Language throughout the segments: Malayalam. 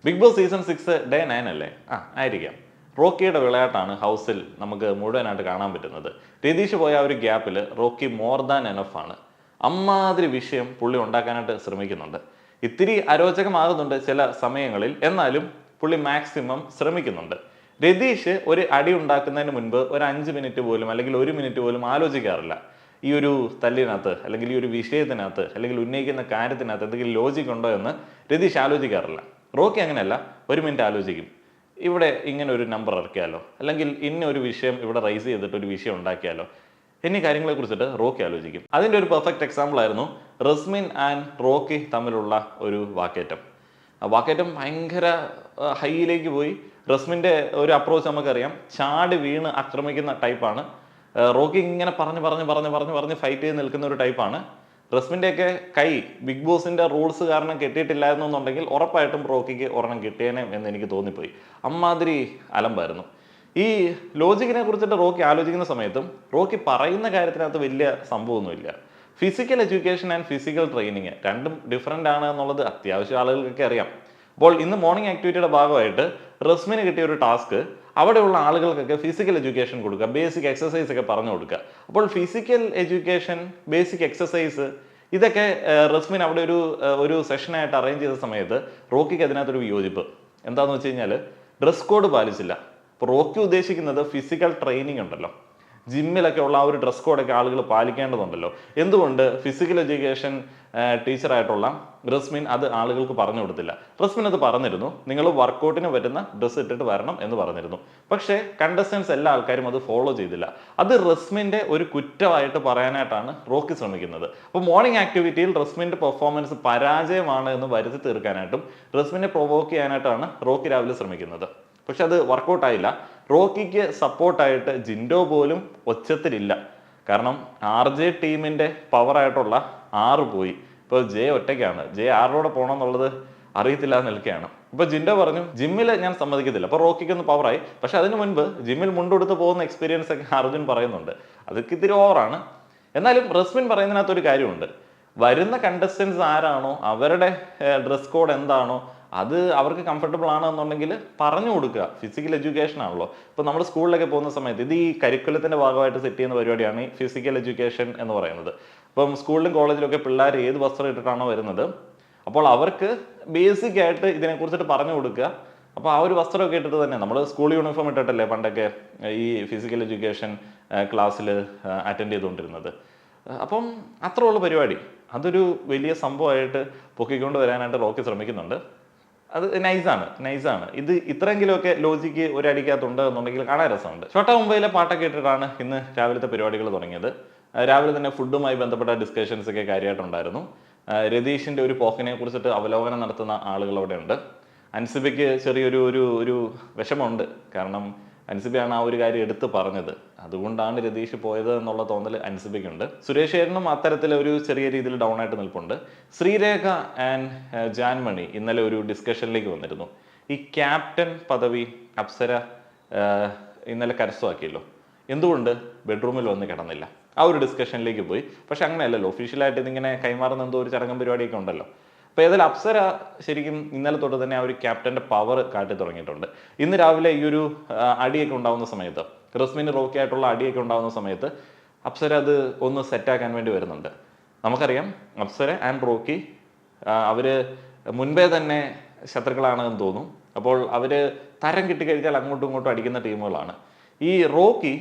ബിഗ് ബോസ് സീസൺ 6 ഡേ 9 അല്ലേ? ആയിരിക്കാം. റോക്കിയുടെ വിളയാട്ടാണ് ഹൗസിൽ നമുക്ക് മുഴുവനായിട്ട് കാണാൻ പറ്റുന്നത്. രതീഷ് പോയ ആ ഒരു ഗ്യാപ്പിൽ റോക്കി മോർ ദാൻ എനഫ് ആണ്. അമ്മാതിരി വിഷയം പുള്ളി ഉണ്ടാക്കാനായിട്ട് ശ്രമിക്കുന്നുണ്ട്. ഇത്തിരി അരോചകമാകുന്നുണ്ട് ചില സമയങ്ങളിൽ, എന്നാലും പുള്ളി മാക്സിമം ശ്രമിക്കുന്നുണ്ട്. രതീഷ് ഒരു അടി ഉണ്ടാക്കുന്നതിന് മുൻപ് ഒരു 5 മിനിറ്റ് പോലും അല്ലെങ്കിൽ 1 മിനിറ്റ് പോലും ആലോചിക്കാറില്ല. ഈ ഒരു തല്ലിനകത്ത് അല്ലെങ്കിൽ ഈ ഒരു വിഷയത്തിനകത്ത് അല്ലെങ്കിൽ ഉന്നയിക്കുന്ന കാര്യത്തിനകത്ത് എന്തെങ്കിലും ലോജിക് ഉണ്ടോ എന്ന് രതീഷ് ആലോചിക്കാറില്ല. റോക്കി അങ്ങനെയല്ല, 1 മിനിറ്റ് ആലോചിക്കും. ഇവിടെ ഇങ്ങനെ ഒരു നമ്പർ ഇറക്കിയാലോ, അല്ലെങ്കിൽ ഇന്ന ഒരു വിഷയം ഇവിടെ റൈസ് ചെയ്തിട്ട് ഒരു വിഷയം ഉണ്ടാക്കിയാലോ, എന്നീ കാര്യങ്ങളെ കുറിച്ചിട്ട് റോക്കി ആലോചിക്കും. അതിൻ്റെ ഒരു പെർഫെക്റ്റ് എക്സാമ്പിൾ ആയിരുന്നു റസ്മിൻ ആൻഡ് റോക്കി തമ്മിലുള്ള ഒരു വാക്കേറ്റം. ആ വാക്കേറ്റം ഭയങ്കര ഹൈയിലേക്ക് പോയി. റസ്മിൻ്റെ ഒരു അപ്രോച്ച് നമുക്കറിയാം, ചാടി വീണ് ആക്രമിക്കുന്ന ടൈപ്പാണ്. റോക്കി ഇങ്ങനെ പറഞ്ഞ് ഫൈറ്റ് ചെയ്ത് നിൽക്കുന്ന ഒരു ടൈപ്പാണ്. റസ്മിൻ്റെയൊക്കെ കൈ ബിഗ് ബോസിൻ്റെ റൂൾസ് കാരണം കെട്ടിയിട്ടില്ലായിരുന്നു എന്നുണ്ടെങ്കിൽ ഉറപ്പായിട്ടും റോക്കിക്ക് ഒരെണ്ണം കിട്ടിയേനെ എന്ന് എനിക്ക് തോന്നിപ്പോയി. അമ്മാതിരി അലമ്പായിരുന്നു. ഈ ലോജിക്കിനെ കുറിച്ചിട്ട് റോക്കി ആലോചിക്കുന്ന സമയത്തും റോക്കി പറയുന്ന കാര്യത്തിനകത്ത് വലിയ സംഭവമൊന്നുമില്ല. Physical education and physical training രണ്ടും ഡിഫറൻ്റ് ആണ് എന്നുള്ളത് അത്യാവശ്യം ആളുകൾക്കൊക്കെ അറിയാം. അപ്പോൾ ഇന്ന് മോർണിംഗ് ആക്ടിവിറ്റിയുടെ ഭാഗമായിട്ട് റസ്മിന് കിട്ടിയ ഒരു ടാസ്ക് അവിടെയുള്ള ആളുകൾക്കൊക്കെ ഫിസിക്കൽ എഡ്യൂക്കേഷൻ കൊടുക്കുക, ബേസിക് എക്സസൈസ് ഒക്കെ പറഞ്ഞു കൊടുക്കുക. അപ്പോൾ ഫിസിക്കൽ എഡ്യൂക്കേഷൻ, ബേസിക് എക്സസൈസ് ഇതൊക്കെ റസ്മിൻ അവിടെ ഒരു സെഷനായിട്ട് അറേഞ്ച് ചെയ്ത സമയത്ത് റോക്കിക്ക് അതിനകത്തൊരു വിയോജിപ്പ്. എന്താണെന്ന് വെച്ച് കഴിഞ്ഞാൽ ഡ്രസ് കോഡ് പാലിച്ചില്ല. അപ്പോൾ റോക്കി ഉദ്ദേശിക്കുന്നത് ഫിസിക്കൽ ട്രെയിനിങ് ഉണ്ടല്ലോ, ജിമ്മിലൊക്കെ ഉള്ള ആ ഒരു ഡ്രസ് കോഡൊക്കെ ആളുകൾ പാലിക്കേണ്ടതുണ്ടല്ലോ. എന്തുകൊണ്ട് ഫിസിക്കൽ എഡ്യൂക്കേഷൻ ടീച്ചറായിട്ടുള്ള റസ്മിൻ അത് ആളുകൾക്ക് പറഞ്ഞു കൊടുത്തില്ല? റസ്മിൻ അത് പറഞ്ഞിരുന്നു, നിങ്ങൾ വർക്കൗട്ടിന് പറ്റുന്ന ഡ്രസ്സ് ഇട്ടിട്ട് വരണം എന്ന് പറഞ്ഞിരുന്നു. പക്ഷേ കണ്ടസ്റ്റൻസ് എല്ലാ ആൾക്കാരും അത് ഫോളോ ചെയ്തില്ല. അത് റസ്മിൻ്റെ ഒരു കുറ്റമായിട്ട് പറയാനായിട്ടാണ് റോക്കി ശ്രമിക്കുന്നത്. അപ്പോൾ മോർണിംഗ് ആക്ടിവിറ്റിയിൽ റസ്മിൻ്റെ പെർഫോമൻസ് പരാജയമാണ് എന്ന് വരുത്തി തീർക്കാനായിട്ടും റസ്മിനെ പ്രൊവോക്ക് ചെയ്യാനായിട്ടാണ് റോക്കി രാവിലെ ശ്രമിക്കുന്നത്. പക്ഷെ അത് വർക്കൗട്ടായില്ല. റോക്കിക്ക് സപ്പോർട്ടായിട്ട് ജിൻഡോ പോലും ഒച്ചത്തിലില്ല. കാരണം RJ ടീമിൻ്റെ പവറായിട്ടുള്ള 6 പോയി. ഇപ്പോൾ ജെ ഒറ്റയ്ക്കാണ്. ജെ ആരോടെ പോകണം എന്നുള്ളത് അറിയത്തില്ല എന്ന് നിൽക്കുകയാണ്. ഇപ്പോൾ ജിൻഡോ പറഞ്ഞു, ജിമ്മിൽ ഞാൻ സമ്മതിക്കത്തില്ല. അപ്പോൾ റോക്കിക്കൊന്ന് പവറായി. പക്ഷെ അതിന് മുൻപ് ജിമ്മിൽ മുണ്ടെടുത്ത് പോകുന്ന എക്സ്പീരിയൻസ് ഒക്കെ അർജുൻ പറയുന്നുണ്ട്. അതൊക്കെ ഇത്തിരി ഓവറാണ്. എന്നാലും റസ്മിൻ പറയുന്നതിനകത്തൊരു കാര്യമുണ്ട്. വരുന്ന കണ്ടസ്റ്റൻസ് ആരാണോ അവരുടെ ഡ്രസ് കോഡ് എന്താണോ അത് അവർക്ക് കംഫർട്ടബിൾ ആണെന്നുണ്ടെങ്കിൽ പറഞ്ഞു കൊടുക്കുക. ഫിസിക്കൽ എഡ്യൂക്കേഷൻ ആണല്ലോ. ഇപ്പോൾ നമ്മൾ സ്കൂളിലൊക്കെ പോകുന്ന സമയത്ത് ഇത് ഈ കരിക്കുലത്തിൻ്റെ ഭാഗമായിട്ട് സെറ്റ് ചെയ്യുന്ന പരിപാടിയാണ് ഈ ഫിസിക്കൽ എഡ്യൂക്കേഷൻ എന്ന് പറയുന്നത്. ഇപ്പം സ്കൂളിലും കോളേജിലൊക്കെ പിള്ളേർ ഏത് വസ്ത്രം ഇട്ടിട്ടാണോ വരുന്നത്, അപ്പോൾ അവർക്ക് ബേസിക് ആയിട്ട് ഇതിനെക്കുറിച്ചിട്ട് പറഞ്ഞു കൊടുക്കുക. അപ്പോൾ ആ ഒരു വസ്ത്രമൊക്കെ ഇട്ടിട്ട് തന്നെ നമ്മൾ സ്കൂൾ യൂണിഫോം ഇട്ടിട്ടല്ലേ പണ്ടൊക്കെ ഈ ഫിസിക്കൽ എഡ്യൂക്കേഷൻ ക്ലാസ്സിൽ അറ്റൻഡ് ചെയ്തുകൊണ്ടിരുന്നത്. അപ്പം അത്ര ഉള്ള പരിപാടി അതൊരു വലിയ സംഭവമായിട്ട് പൊക്കിക്കൊണ്ട് വരാനായിട്ട് റോക്കി ശ്രമിക്കുന്നുണ്ട്. അത് നൈസാണ്. ഇത് ഇത്രയെങ്കിലുമൊക്കെ ലോജിക്ക് ഒരടിക്കകത്തുണ്ട് എന്നുണ്ടെങ്കിൽ കാണാൻ രസമുണ്ട്. ഷോട്ടാ മുംബൈയിലെ പാട്ടൊക്കെ ഇട്ടിട്ടാണ് ഇന്ന് രാവിലത്തെ പരിപാടികൾ തുടങ്ങിയത്. രാവിലെ തന്നെ ഫുഡുമായി ബന്ധപ്പെട്ട ഡിസ്കഷൻസ് ഒക്കെ കാര്യമായിട്ടുണ്ടായിരുന്നു. രതീഷിൻ്റെ ഒരു പോക്കിനെ കുറിച്ചിട്ട് അവലോകനം നടത്തുന്ന ആളുകൾ അവിടെ ഉണ്ട്. അൻസിബയ്ക്ക് ചെറിയൊരു വിഷമമുണ്ട്. കാരണം അൻസിബയാണ് ആ ഒരു കാര്യം എടുത്ത് പറഞ്ഞത്. അതുകൊണ്ടാണ് രതീഷ് പോയത് എന്നുള്ള തോന്നൽ അൻസിബയ്ക്കുണ്ട്. സുരേഷ് ഏട്ടനും അത്തരത്തിൽ ഒരു ചെറിയ രീതിയിൽ ഡൗൺ ആയിട്ട് നിൽപ്പുണ്ട്. ശ്രീരേഖ ആൻഡ് ജാൻമണി ഇന്നലെ ഒരു ഡിസ്കഷനിലേക്ക് വന്നിരുന്നു. ഈ ക്യാപ്റ്റൻ പദവി അപ്സര ഇന്നലെ കരസ്ഥമാക്കിയല്ലോ, എന്തുകൊണ്ട് ബെഡ്റൂമിൽ വന്ന് കിടന്നില്ല? ആ ഒരു ഡിസ്കഷനിലേക്ക് പോയി. പക്ഷെ അങ്ങനെയല്ലല്ലോ, ഒഫീഷ്യലായിട്ട് ഇതിങ്ങനെ കൈമാറുന്ന എന്തോ ഒരു ചടങ്ങും പരിപാടിയൊക്കെ ഉണ്ടല്ലോ. അപ്പോൾ ഏതായാലും അപ്സര ശരിക്കും ഇന്നലെ തൊട്ട് തന്നെ ആ ഒരു ക്യാപ്റ്റൻ്റെ പവർ കാട്ടി തുടങ്ങിയിട്ടുണ്ട്. ഇന്ന് രാവിലെ ഈ ഒരു അടിയൊക്കെ ഉണ്ടാകുന്ന സമയത്ത്, റസ്മിന് റോക്കി ആയിട്ടുള്ള അടിയൊക്കെ ഉണ്ടാകുന്ന സമയത്ത് അപ്സര അത് ഒന്ന് സെറ്റാക്കാൻ വേണ്ടി വരുന്നുണ്ട്. നമുക്കറിയാം അപ്സര ആൻഡ് റോക്കി അവർ മുൻപേ തന്നെ ശത്രുക്കളാണെന്ന് തോന്നും. അപ്പോൾ അവർ തരം കിട്ടിക്കഴിഞ്ഞാൽ അങ്ങോട്ടും ഇങ്ങോട്ടും അടിക്കുന്ന ടീമുകളാണ്. ഈ റോക്കി,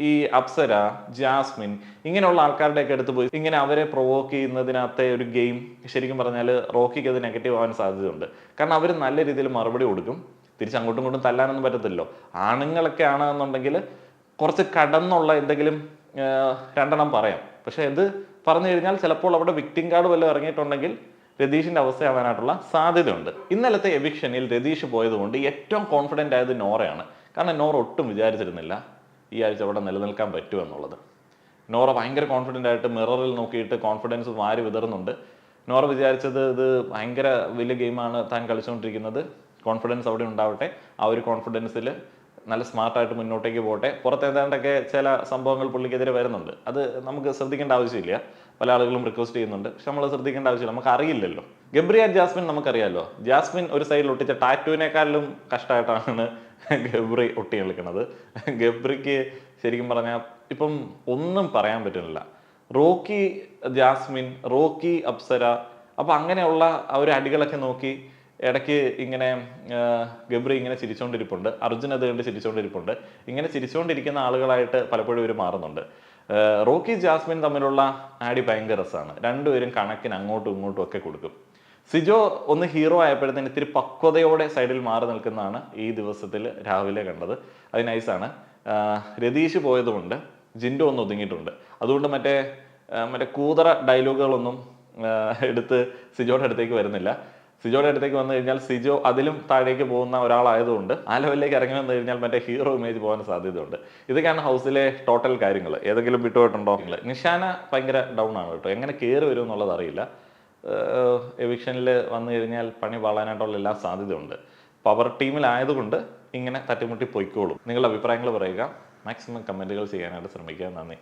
ഈ അപ്സര, ജാസ്മിൻ ഇങ്ങനെയുള്ള ആൾക്കാരുടെയൊക്കെ അടുത്ത് പോയി ഇങ്ങനെ അവരെ പ്രൊവോക്ക് ചെയ്യുന്നതിനകത്തെ ഒരു ഗെയിം ശരിക്കും പറഞ്ഞാൽ റോക്കിക്ക് അത് നെഗറ്റീവ് ആവാൻ സാധ്യതയുണ്ട്. കാരണം അവർ നല്ല രീതിയിൽ മറുപടി കൊടുക്കും. തിരിച്ച് അങ്ങോട്ടും ഇങ്ങോട്ടും തല്ലാനൊന്നും പറ്റത്തില്ലല്ലോ. ആണുങ്ങളൊക്കെ ആണെന്നുണ്ടെങ്കിൽ കുറച്ച് കടന്നുള്ള എന്തെങ്കിലും 2 പറയാം. പക്ഷെ ഇത് പറഞ്ഞു കഴിഞ്ഞാൽ ചിലപ്പോൾ അവിടെ വിക്ടിം കാർഡ് വല്ലതും ഇറങ്ങിയിട്ടുണ്ടെങ്കിൽ രതീഷിൻ്റെ അവസ്ഥയാവാനായിട്ടുള്ള സാധ്യതയുണ്ട്. ഇന്നലത്തെ എവിക്ഷനിൽ രതീഷ് പോയതുകൊണ്ട് ഏറ്റവും കോൺഫിഡൻ്റ് ആയത് നോറയാണ്. കാരണം നോറ ഒട്ടും വിചാരിച്ചിരുന്നില്ല ഈ ആഴ്ച അവിടെ നിലനിൽക്കാൻ പറ്റുമെന്നുള്ളത്. നോറ ഭയങ്കര കോൺഫിഡൻ്റ് ആയിട്ട് മിററിൽ നോക്കിയിട്ട് കോൺഫിഡൻസ് വാരി വിതറുന്നുണ്ട്. നോറ വിചാരിച്ചത് ഇത് ഭയങ്കര വലിയ ഗെയിമാണ് താൻ കളിച്ചുകൊണ്ടിരിക്കുന്നത്, കോൺഫിഡൻസ് അവിടെ ഉണ്ടാവട്ടെ, ആ ഒരു കോൺഫിഡൻസിൽ നല്ല സ്മാർട്ടായിട്ട് മുന്നോട്ടേക്ക് പോട്ടെ. പുറത്തേതാണ്ടൊക്കെ ചില സംഭവങ്ങൾ പുള്ളിക്കെതിരെ വരുന്നുണ്ട്, അത് നമുക്ക് ശ്രദ്ധിക്കേണ്ട ആവശ്യമില്ല. പല ആളുകളും റിക്വസ്റ്റ് ചെയ്യുന്നുണ്ട്. പക്ഷെ നമ്മൾ ശ്രദ്ധിക്കേണ്ട ആവശ്യമില്ല, നമുക്ക് അറിയില്ലല്ലോ. ഗബ്രി ആൻഡ് ജാസ്മിൻ നമുക്കറിയാമല്ലോ. ജാസ്മിൻ ഒരു സൈഡിൽ ഒട്ടിച്ച ടാറ്റുവിനേക്കാളും കഷ്ടമായിട്ടാണ് ഗബ്രി ഒട്ടി കളിക്കുന്നത്. ഗബ്രിക്ക് ശരിക്കും പറഞ്ഞാൽ ഇപ്പം ഒന്നും പറയാൻ പറ്റുന്നില്ല. റോക്കി ജാസ്മിൻ, റോക്കി അപ്സര, അപ്പം അങ്ങനെയുള്ള ആ ഒരു അടികളൊക്കെ നോക്കി ഇടയ്ക്ക് ഇങ്ങനെ ഗബ്രി ഇങ്ങനെ ചിരിച്ചുകൊണ്ടിരിപ്പുണ്ട്, അർജുൻ അത് കണ്ട് ചിരിച്ചുകൊണ്ടിരിപ്പുണ്ട്. ഇങ്ങനെ ചിരിച്ചുകൊണ്ടിരിക്കുന്ന ആളുകളായിട്ട് പലപ്പോഴും ഇവർ മാറുന്നുണ്ട്. റോക്കി ജാസ്മിൻ തമ്മിലുള്ള ആടി ഭയങ്കര രസമാണ്. രണ്ടുപേരും കണക്കിന് അങ്ങോട്ടും ഇങ്ങോട്ടും ഒക്കെ കൊടുക്കും. സിജോ ഒന്ന് ഹീറോ ആയപ്പോഴത്തേന് ഇത്തിരി പക്വതയോടെ സൈഡിൽ മാറി നിൽക്കുന്നതാണ് ഈ ദിവസത്തിൽ രാവിലെ കണ്ടത്. അത് നൈസാണ്. രതീഷ് പോയതുകൊണ്ട് ജിൻഡോ ഒന്ന് ഒതുങ്ങിയിട്ടുണ്ട്. അതുകൊണ്ട് മറ്റേ കൂതറ ഡയലോഗുകളൊന്നും എടുത്ത് സിജോയുടെ അടുത്തേക്ക് വരുന്നില്ല. സിജോയുടെ അടുത്തേക്ക് വന്നു കഴിഞ്ഞാൽ സിജോ അതിലും താഴേക്ക് പോകുന്ന ഒരാളായതുകൊണ്ട് ആ ലെവലിലേക്ക് ഇറങ്ങി വന്നു കഴിഞ്ഞാൽ മറ്റേ ഹീറോ ഇമേജ് പോകാൻ സാധ്യതയുണ്ട്. ഇതൊക്കെയാണ് ഹൗസിലെ ടോട്ടൽ കാര്യങ്ങൾ. ഏതെങ്കിലും വിട്ടുപോയിട്ടുണ്ടോ? നിഷാന ഭയങ്കര ഡൗൺ ആണ് കേട്ടോ. എങ്ങനെ കയറി വരും എന്നുള്ളത് അറിയില്ല. എവിക്ഷനിൽ വന്നു കഴിഞ്ഞാൽ പണി പാളാനായിട്ടുള്ള എല്ലാ സാധ്യതയുണ്ട്. പവർ ടീമിലായതുകൊണ്ട് ഇങ്ങനെ തട്ടിമുട്ടി പൊയ്ക്കോളും. നിങ്ങളുടെ അഭിപ്രായങ്ങൾ പറയുക. മാക്സിമം കമൻറ്റുകൾ ചെയ്യാനായിട്ട് ശ്രമിക്കുക. നന്ദി.